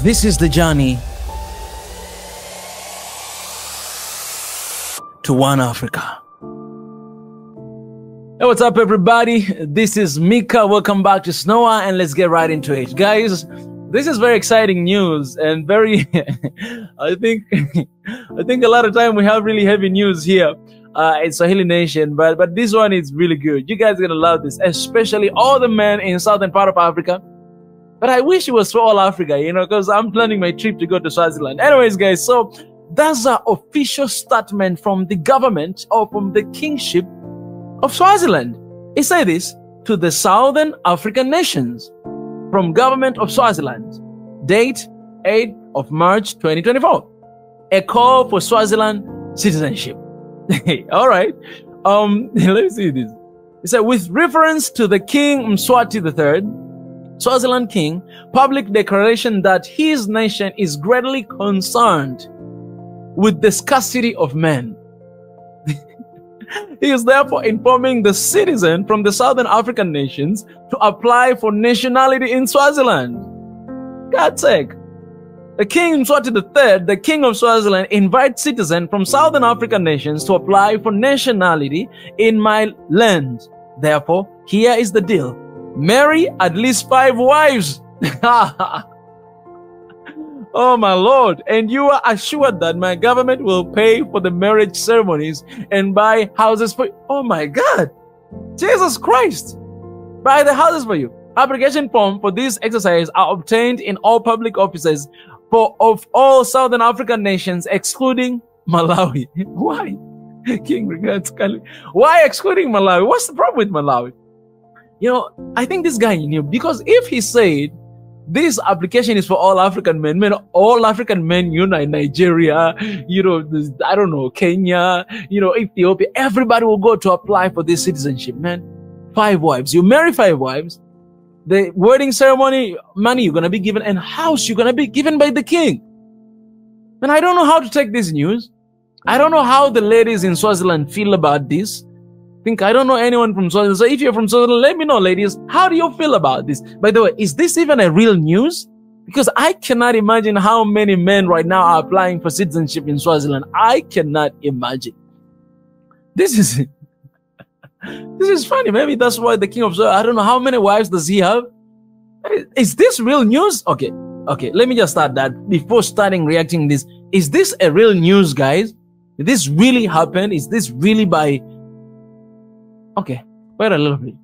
This is the journey to one Africa. Hey, what's up, everybody? This is Mika. Welcome back to SNOA, and let's get right into it. Guys, this is very exciting news and very, I think a lot of time we have really heavy news here in Swahili Nation, but this one is really good. You guys are going to love this, especially all the men in southern part of Africa. But I wish it was for all Africa, you know, because I'm planning my trip to go to Swaziland. Anyways, guys, so that's an official statement from the government or from the kingship of Swaziland. It said this to the Southern African nations from government of Swaziland. Date 8th of March 2024. A call for Swaziland citizenship. All right. Let me see this. It said, with reference to the King Mswati III, Swaziland King, public declaration that his nation is greatly concerned with the scarcity of men. He is therefore informing the citizen from the Southern African nations to apply for nationality in Swaziland. God's sake. The King Mswati III, the King of Swaziland, invites citizens from Southern African nations to apply for nationality in my land. Therefore, here is the deal. Marry at least 5 wives. Oh my Lord. And you are assured that my government will pay for the marriage ceremonies and buy houses for you. Oh my God. Jesus Christ. Buy the houses for you. Application form for this exercise are obtained in all public offices of all Southern African nations, excluding Malawi. Why? King regards Kali. Why excluding Malawi? What's the problem with Malawi? You know, I think this guy knew, because if he said this application is for all African men, all African men, you know, Nigeria, you know, I don't know, Kenya, you know, Ethiopia, everybody will go to apply for this citizenship, man. 5 wives. You marry 5 wives. The wedding ceremony, money you're going to be given, and house you're going to be given by the king. And I don't know how to take this news. I don't know how the ladies in Swaziland feel about this. I don't know anyone from Swaziland. So if you're from Swaziland, let me know, ladies. How do you feel about this? By the way, is this even a real news? Because I cannot imagine how many men right now are applying for citizenship in Swaziland. I cannot imagine. This is funny. Maybe that's why the king of Swaziland, I don't know how many wives does he have. Is this real news? Okay. Let me just start that before starting reacting this. Is this a real news, guys? Did this really happen? Is this really by... Okay, wait a little bit.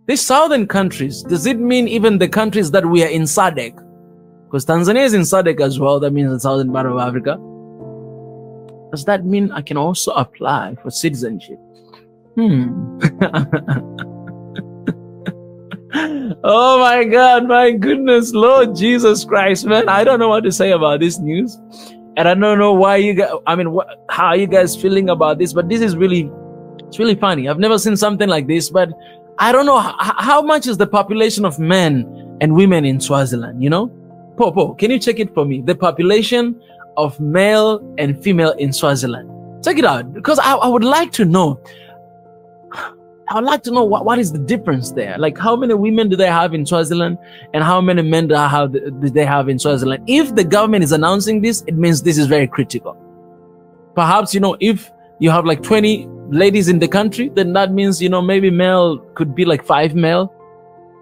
These southern countries, does it mean even the countries that we are in SADC? Because Tanzania is in SADC as well. That means the southern part of Africa. Does that mean I can also apply for citizenship? Oh my God, my goodness, Lord Jesus Christ, man. I don't know what to say about this news. And I don't know why you guys, how are you guys feeling about this? But this is really... It's really funny. I've never seen something like this, but I don't know how much is the population of men and women in Swaziland, you know? Popo, can you check it for me? The population of male and female in Swaziland. Check it out, because I would like to know. I would like to know what is the difference there. Like, how many women do they have in Swaziland and how many men do they have in Swaziland? If the government is announcing this, it means this is very critical. Perhaps, you know, if you have like 20 ladies in the country, then that means, you know, maybe male could be like 5 male.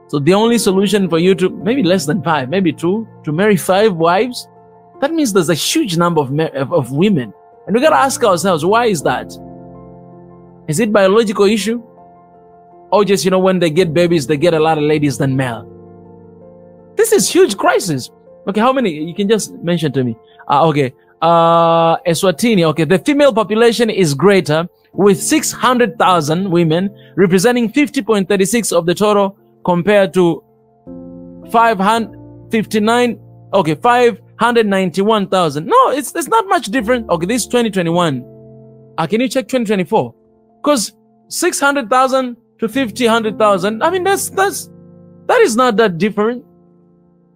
So the only solution for you to, maybe less than 5, maybe 2, to marry 5 wives, that means there's a huge number of women. And we got to ask ourselves, why is that? Is it biological issue? Or just, you know, when they get babies, they get a lot of ladies than male? This is huge crisis. Okay, how many? You can just mention to me. Okay. Eswatini. Okay, the female population is greater, with 600,000 women representing 50.36 of the total, compared to 591,000. No, it's not much different. Okay, this is 2021. Can you check 2024? Because 600,000 to 100,000. I mean, that is not that different.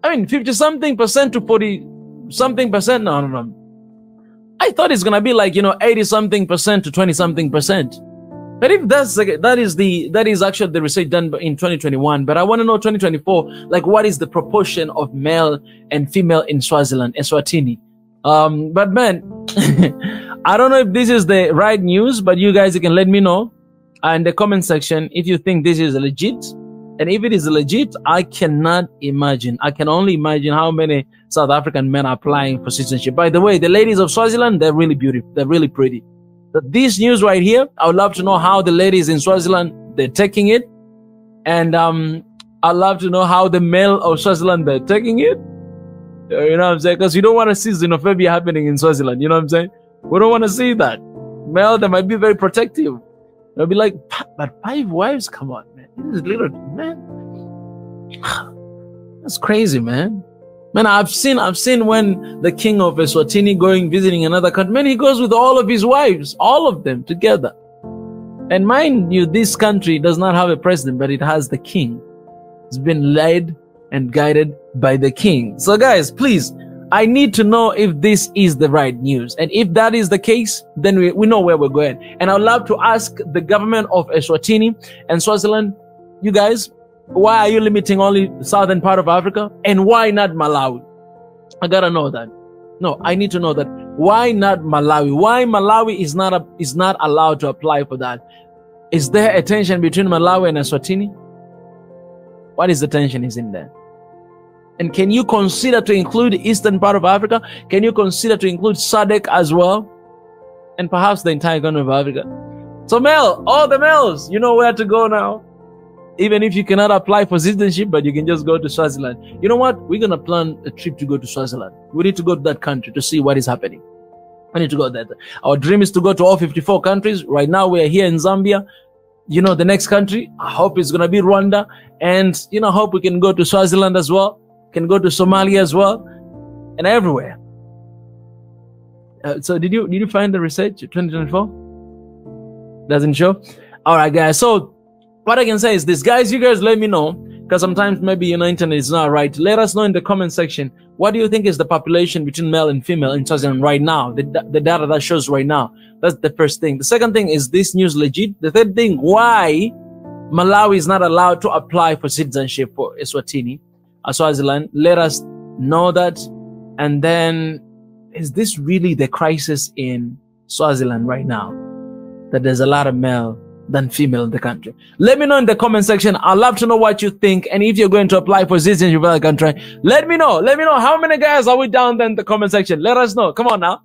I mean, 50-something% to 40-something%. No. I thought it's gonna be like, you know, 80-something% to 20-something%. But if that is actually the research done in 2021, but I want to know 2024, like what is the proportion of male and female in Swaziland, Eswatini? But man, I don't know if this is the right news, but you guys, you can let me know in the comment section if you think this is legit. And if it is legit, I cannot imagine. I can only imagine how many South African men are applying for citizenship. By the way, the ladies of Swaziland, they're really beautiful. They're really pretty. But this news right here, I would love to know how the ladies in Swaziland, they're taking it. And I'd love to know how the male of Swaziland, they're taking it. You know what I'm saying? Because you don't want to see xenophobia happening in Swaziland. You know what I'm saying? We don't want to see that. Male, they might be very protective. They'll be like, but 5 wives? Come on, man. This is little, man. That's crazy, man. Man, I've seen when the king of Eswatini going visiting another country, man, he goes with all of his wives, all of them together. And mind you, this country does not have a president, but it has the king. It's been led and guided by the king. So guys, please, I need to know if this is the right news. And if that is the case, then we know where we're going. And I'd love to ask the government of Eswatini and Swaziland, you guys, why are you limiting only the southern part of Africa? And why not Malawi? I gotta know that. No, I need to know that. Why not Malawi? Why Malawi is not allowed to apply for that? Is there a tension between Malawi and Eswatini? What is the tension is in there? And can you consider to include the eastern part of Africa? Can you consider to include SADC as well? And perhaps the entire continent of Africa. So male, all the males, you know where to go now. Even if you cannot apply for citizenship, but you can just go to Swaziland. You know what? We're going to plan a trip to go to Swaziland. We need to go to that country to see what is happening. I need to go there. Our dream is to go to all 54 countries. Right now, we're here in Zambia. You know, the next country, I hope it's going to be Rwanda. And, you know, I hope we can go to Swaziland as well. Can go to Somalia as well. And everywhere. So did you find the research 2024? Doesn't show? All right, guys. So what I can say is this, guys, you guys let me know, because sometimes maybe your internet is not right. Let us know in the comment section, what do you think is the population between male and female in Swaziland right now? The data that shows right now. That's the first thing. The second thing, is this news legit? The third thing, why Malawi is not allowed to apply for citizenship for Eswatini, Swaziland? Let us know that. And then, is this really the crisis in Swaziland right now? That there's a lot of male than female in the country. Let me know in the comment section. I'd love to know what you think. And if you're going to apply for citizenship for the country, let me know. Let me know how many guys are we down there in the comment section. Let us know. Come on now.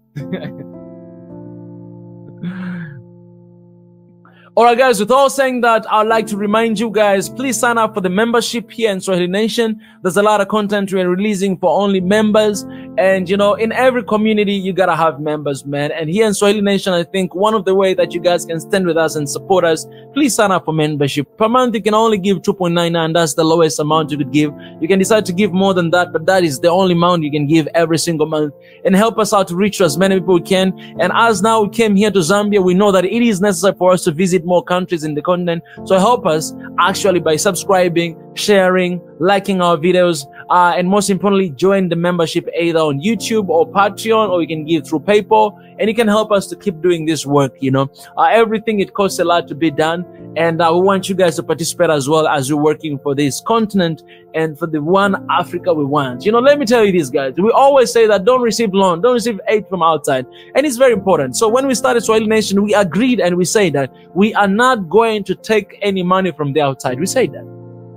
All right, guys, with all saying that, I'd like to remind you guys, please sign up for the membership here in Swahili Nation. There's a lot of content we're releasing for only members. And, you know, in every community, you gotta have members, man. And here in Swahili Nation, I think one of the ways that you guys can stand with us and support us, please sign up for membership. Per month, you can only give 2.99. That's the lowest amount you could give. You can decide to give more than that, but that is the only amount you can give every single month, and help us out to reach as many people we can. And as now we came here to Zambia, we know that it is necessary for us to visit more countries in the continent. So help us actually by subscribing, sharing, liking our videos, and most importantly, join the membership either on YouTube or Patreon, or you can give through PayPal, and you can help us to keep doing this work. You know, everything, it costs a lot to be done, and we want you guys to participate as well as we're working for this continent and for the one Africa we want. You know, let me tell you this, guys, we always say that don't receive loan, don't receive aid from outside, and it's very important. So when we started Swahili Nation, we agreed and we say that we are not going to take any money from the outside. We say that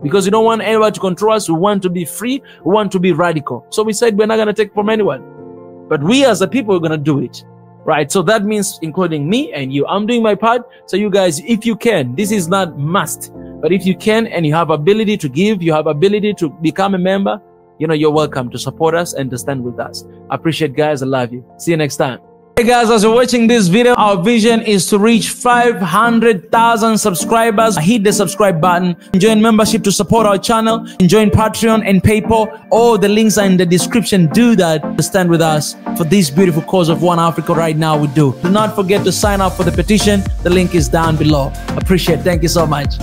because we don't want anyone to control us. We want to be free. We want to be radical. So we said we're not going to take from anyone, but we as a people are going to do it. Right? So that means including me and you. I'm doing my part. So you guys, if you can, this is not must, but if you can and you have ability to give, you have ability to become a member, you know, you're welcome to support us and to stand with us. I appreciate, guys. I love you. See you next time. Hey guys, as you're watching this video, our vision is to reach 500,000 subscribers. Hit the subscribe button, join membership to support our channel, and join Patreon and PayPal. All the links are in the description. Do that to stand with us for this beautiful cause of One Africa right now. We do not forget to sign up for the petition. The link is down below. Appreciate it. Thank you so much.